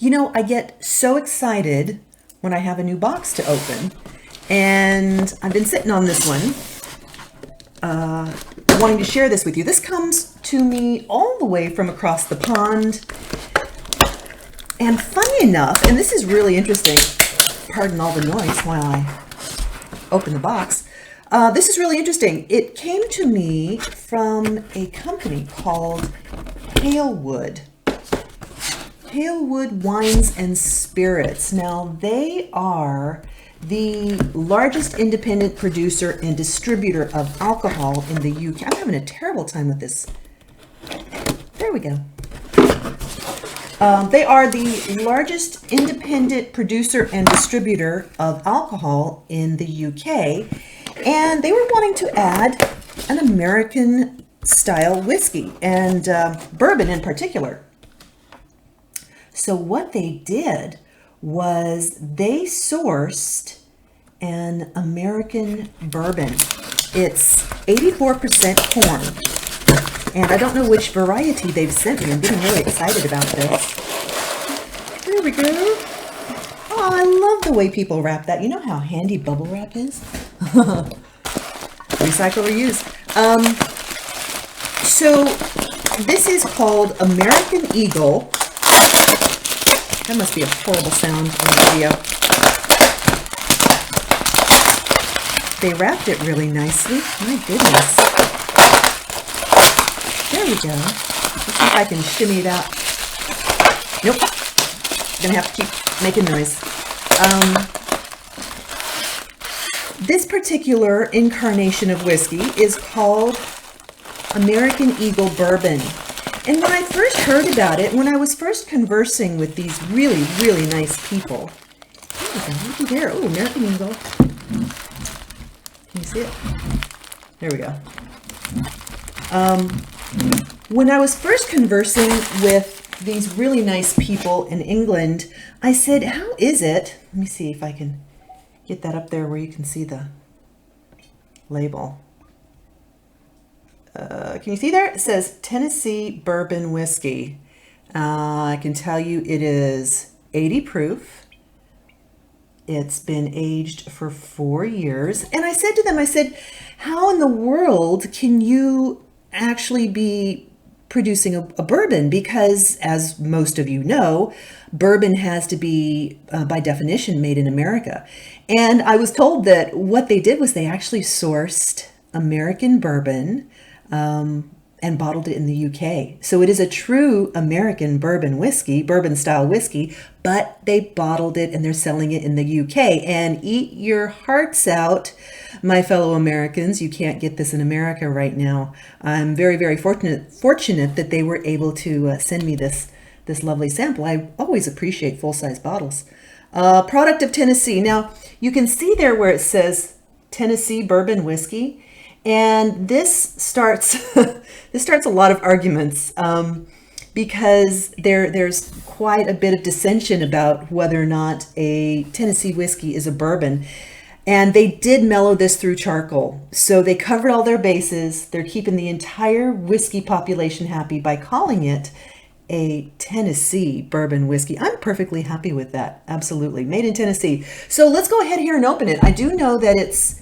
You know, I get so excited when I have a new box to open, and I've been sitting on this one, wanting to share this with you. This comes to me all the way from across the pond, and funny enough, and this is really interesting, pardon all the noise while I open the box. This is really interesting. It came to me from a company called Halewood. Halewood Wines and Spirits. Now, they are the largest independent producer and distributor of alcohol in the UK. I'm having a terrible time with this. There we go. They are the largest independent producer and distributor of alcohol in the UK, and they were wanting to add an American style whiskey, and bourbon in particular. So what they did was they sourced an American bourbon. It's 84% corn. And I don't know which variety they've sent me. I'm getting really excited about this. There we go. Oh, I love the way people wrap that. You know how handy bubble wrap is? Recycle, reuse. So this is called American Eagle. That must be a horrible sound in the video. They wrapped it really nicely. My goodness. There we go. Let's see if I can shimmy it out. Nope. Gonna have to keep making noise. This particular incarnation of whiskey is called American Eagle Bourbon. And when I first heard about it, when I was first conversing with these really, really nice people, looky there. Oh, American Eagle. Can you see it? There we go. When I was first conversing with these really nice people in England, I said, how is it? Let me see if I can get that up there where you can see the label. Can you see there? It says Tennessee Bourbon Whiskey. I can tell you it is 80 proof. It's been aged for 4 years. And I said to them, I said, how in the world can you actually be producing a bourbon? Because as most of you know, bourbon has to be, by definition, made in America. And I was told that what they did was they actually sourced American bourbon and bottled it in the UK. So it is a true American bourbon whiskey, bourbon style whiskey, but they bottled it and they're selling it in the UK. And eat your hearts out, my fellow Americans. You can't get this in America right now. I'm very, very fortunate that they were able to send me this lovely sample. I always appreciate full-size bottles. Product of Tennessee. Now, you can see there where it says Tennessee Bourbon Whiskey. And this starts a lot of arguments because there's quite a bit of dissension about whether or not a Tennessee whiskey is a bourbon. And they did mellow this through charcoal. So they covered all their bases. They're keeping the entire whiskey population happy by calling it a Tennessee bourbon whiskey. I'm perfectly happy with that. Absolutely. Made in Tennessee. So let's go ahead here and open it. I do know that it's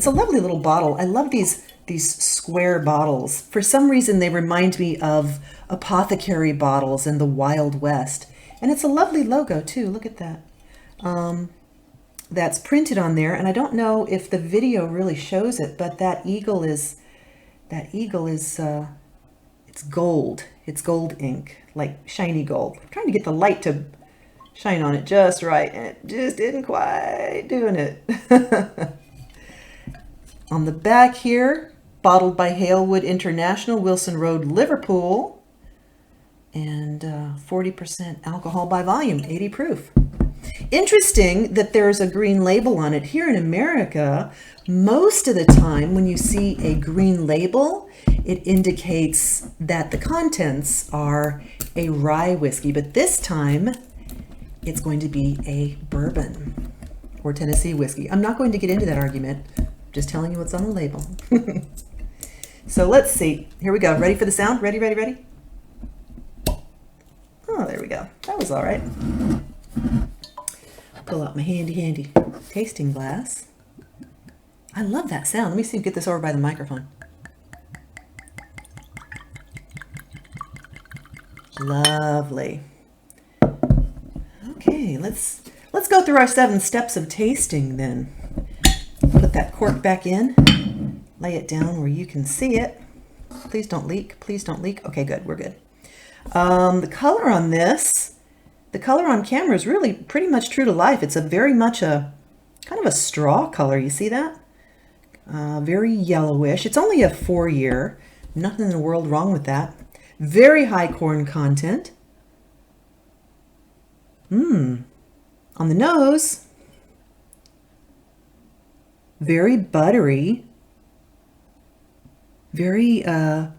a lovely little bottle. I love these square bottles. For some reason, they remind me of apothecary bottles in the Wild West. And it's a lovely logo too. Look at that. That's printed on there. And I don't know if the video really shows it, but that eagle is it's gold. It's gold ink, like shiny gold. I'm trying to get the light to shine on it just right, and it just didn't quite doing it. On the back here, bottled by Halewood International, Wilson Road, Liverpool, and 40% alcohol by volume, 80 proof. Interesting that there's a green label on it. Here in America, most of the time when you see a green label, it indicates that the contents are a rye whiskey, but this time it's going to be a bourbon or Tennessee whiskey. I'm not going to get into that argument. Just telling you what's on the label. So let's see. Here we go. Ready for the sound? Ready, ready, ready? Oh, there we go. That was all right. Pull out my handy tasting glass. I love that sound. Let me see if I can get this over by the microphone. Lovely. Okay, let's go through our 7 steps of tasting then. Put that cork back in. Lay it down where you can see it. Please don't leak. Please don't leak. Okay, good. We're good. The color on this, the color on camera is really pretty much true to life. It's a very much a kind of a straw color. You see that? Very yellowish. It's only a 4-year. Nothing in the world wrong with that. Very high corn content. On the nose, very buttery. Very, I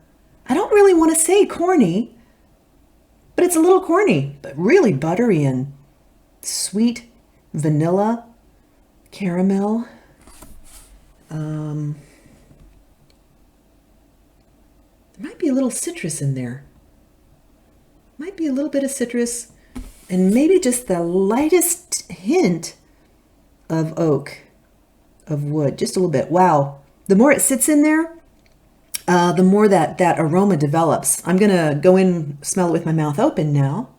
don't really want to say corny, but it's a little corny, but really buttery and sweet vanilla, caramel. There might be a little citrus in there. Might be a little bit of citrus and maybe just the lightest hint of oak, of wood, just a little bit. Wow. The more it sits in there, the more that aroma develops. I'm going to go in, smell it with my mouth open now.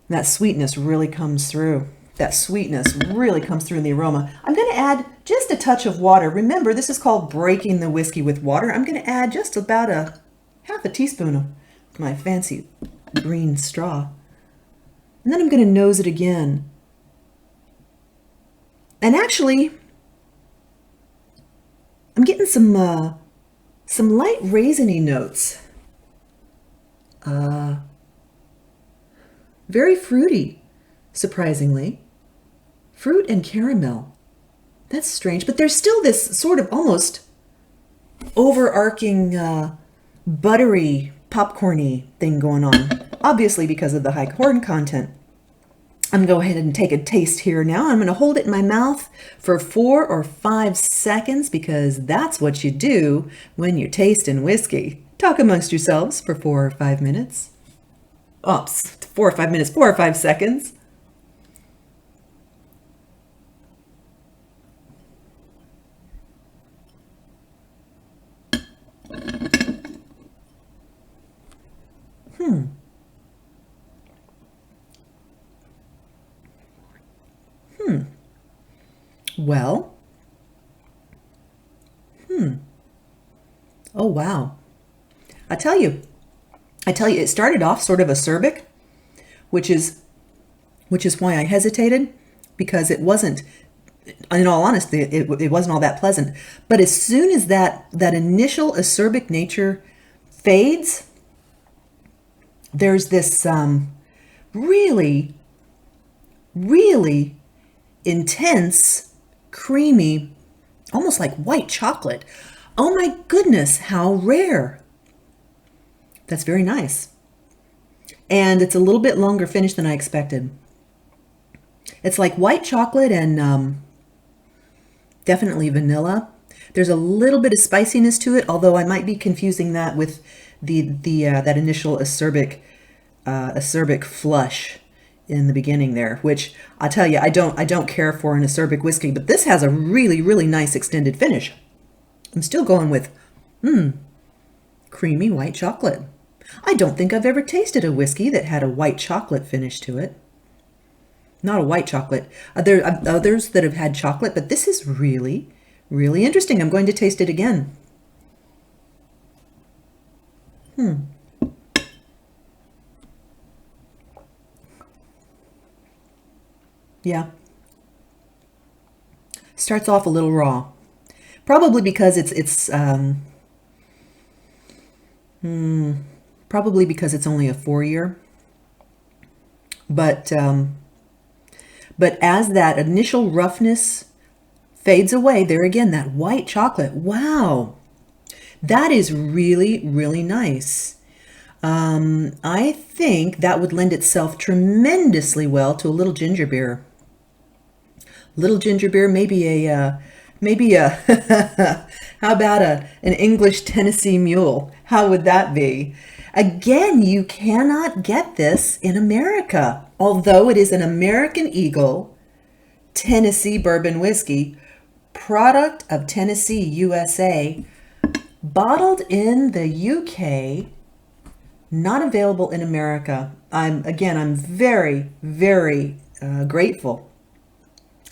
That sweetness really comes through. That sweetness really comes through in the aroma. I'm going to add just a touch of water. Remember, this is called breaking the whiskey with water. I'm going to add just about half a teaspoon of my fancy green straw. And then I'm going to nose it again. And actually, I'm getting some light raisiny notes. Very fruity, surprisingly. Fruit and caramel. That's strange, but there's still this sort of almost overarching buttery, popcorny thing going on. Obviously because of the high corn content. I'm going to go ahead and take a taste here now. I'm going to hold it in my mouth for 4 or 5 seconds because that's what you do when you're tasting whiskey. Talk amongst yourselves for 4 or 5 minutes. Oops, 4 or 5 minutes, 4 or 5 seconds. Well, oh wow. I tell you, it started off sort of acerbic, which is why I hesitated, because it wasn't, in all honesty, it wasn't all that pleasant. But as soon as that initial acerbic nature fades, there's this really, really intense, creamy, almost like white chocolate. Oh my goodness, how rare. That's very nice. And it's a little bit longer finish than I expected. It's like white chocolate and definitely vanilla. There's a little bit of spiciness to it, although I might be confusing that with that initial acerbic flush in the beginning there, which I'll tell you, I don't care for an acerbic whiskey, but this has a really, really nice extended finish. I'm still going with creamy white chocolate. I don't think I've ever tasted a whiskey that had a white chocolate finish to it. Not a white chocolate. There are others that have had chocolate, but this is really, really interesting. I'm going to taste it again. Yeah. Starts off a little raw. Probably because probably because it's only a 4-year. But as that initial roughness fades away, there again, that white chocolate. Wow. That is really, really nice. I think that would lend itself tremendously well to a little ginger beer. Little ginger beer, maybe a How about an English Tennessee Mule? How would that be? Again, you cannot get this in America, although it is an American Eagle Tennessee bourbon whiskey, product of Tennessee, USA, bottled in the UK, not available in America. I'm very, very grateful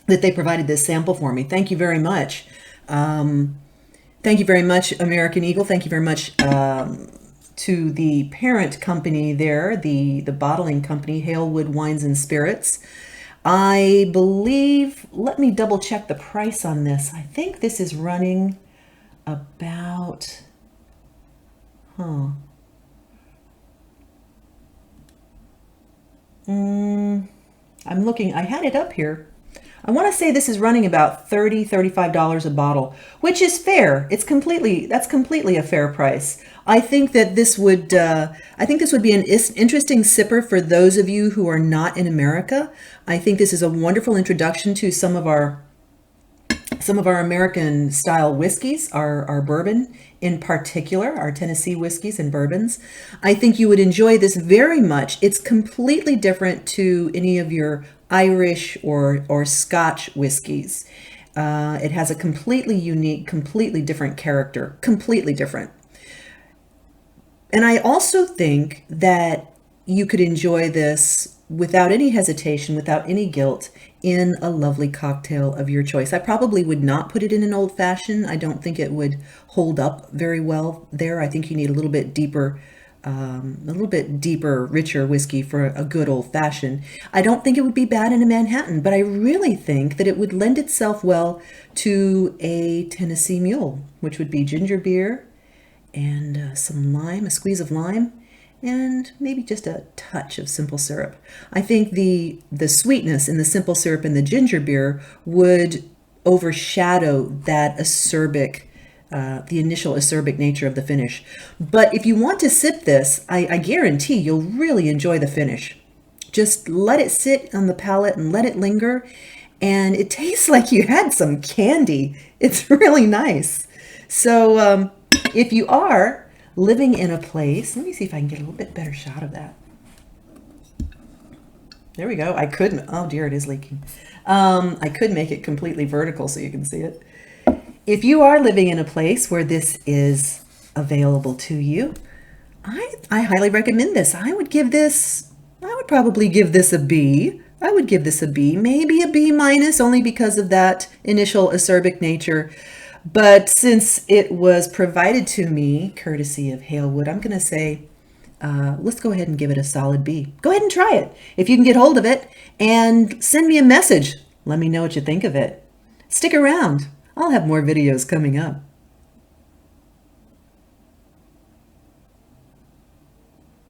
that they provided this sample for me. Thank you very much. Thank you very much, American Eagle. Thank you very much to the parent company there, the bottling company, Halewood Wines and Spirits. I believe, let me double check the price on this. I think this is running about, I'm looking, I had it up here. I want to say this is running about $30, $35 a bottle, which is fair. That's completely a fair price. I think that this would be an interesting sipper for those of you who are not in America. I think this is a wonderful introduction to some of our American style whiskeys, our bourbon in particular, our Tennessee whiskeys and bourbons. I think you would enjoy this very much. It's completely different to any of your Irish or Scotch whiskeys. It has a completely unique, completely different character, completely different. And I also think that you could enjoy this without any hesitation, without any guilt, in a lovely cocktail of your choice. I probably would not put it in an old fashioned. I don't think it would hold up very well there. I think you need a little bit deeper, richer whiskey for a good old fashioned. I don't think it would be bad in a Manhattan, but I really think that it would lend itself well to a Tennessee Mule, which would be ginger beer and some lime, a squeeze of lime, and maybe just a touch of simple syrup. I think the sweetness in the simple syrup and the ginger beer would overshadow that acerbic, the initial acerbic nature of the finish. But if you want to sip this, I guarantee you'll really enjoy the finish. Just let it sit on the palate and let it linger, and it tastes like you had some candy. It's really nice. So if you are living in a place, let me see if I can get a little bit better shot of that. There we go. I couldn't, oh dear, it is leaking. I could make it completely vertical so you can see it. If you are living in a place where this is available to you, I highly recommend this. I would probably give this a B. I would give this a B, maybe a B minus, only because of that initial acerbic nature. But since it was provided to me courtesy of Halewood, I'm going to say, let's go ahead and give it a solid B. Go ahead and try it if you can get hold of it, and send me a message. Let me know what you think of it. Stick around. I'll have more videos coming up.